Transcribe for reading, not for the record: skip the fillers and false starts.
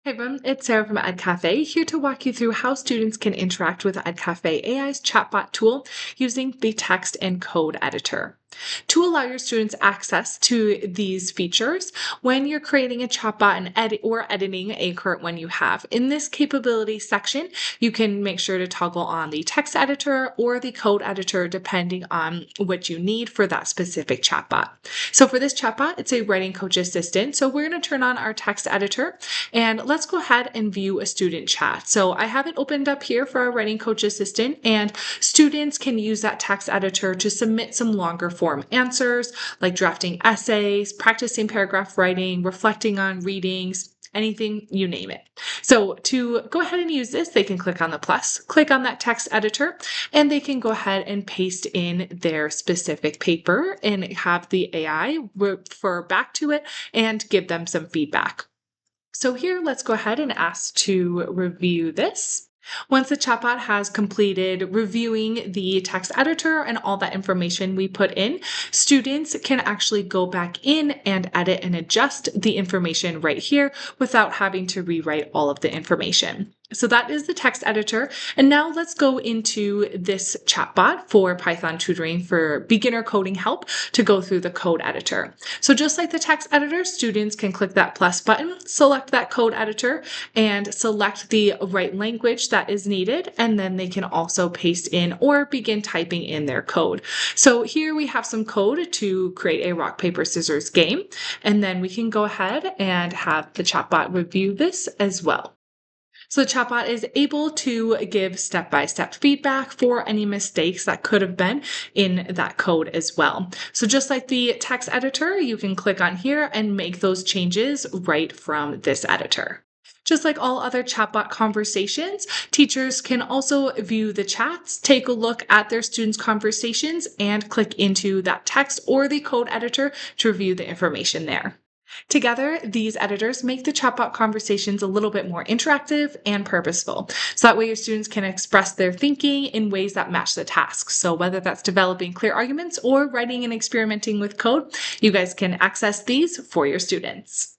Hey everyone, it's Sarah from Edcafe here to walk you through how students can interact with Edcafe AI's chatbot tool using the text and code editor. To allow your students access to these features when you're creating a chatbot and editing a current one you have. In this capability section, you can make sure to toggle on the text editor or the code editor depending on what you need for that specific chatbot. So for this chatbot, it's a writing coach assistant. So we're going to turn on our text editor and let's go ahead and view a student chat. So I have it opened up here for our writing coach assistant, and students can use that text editor to submit some longer form answers like drafting essays, practicing paragraph writing, reflecting on readings, anything, you name it. So to go ahead and use this, they can click on the plus, click on that text editor, and they can go ahead and paste in their specific paper and have the AI refer back to it and give them some feedback. So here, let's go ahead and ask to review this. Once the chatbot has completed reviewing the text editor and all that information we put in, students can actually go back in and edit and adjust the information right here without having to rewrite all of the information. So that is the text editor. And now let's go into this chatbot for Python tutoring for beginner coding help to go through the code editor. So just like the text editor, students can click that plus button, select that code editor, and select the right language that is needed. And then they can also paste in or begin typing in their code. So here we have some code to create a rock, paper, scissors game. And then we can go ahead and have the chatbot review this as well. So the chatbot is able to give step-by-step feedback for any mistakes that could have been in that code as well. So just like the text editor, you can click on here and make those changes right from this editor. Just like all other chatbot conversations, teachers can also view the chats, take a look at their students' conversations, and click into that text or the code editor to review the information there. Together, these editors make the chatbot conversations a little bit more interactive and purposeful. So that way your students can express their thinking in ways that match the tasks. So whether that's developing clear arguments or writing and experimenting with code, you guys can access these for your students.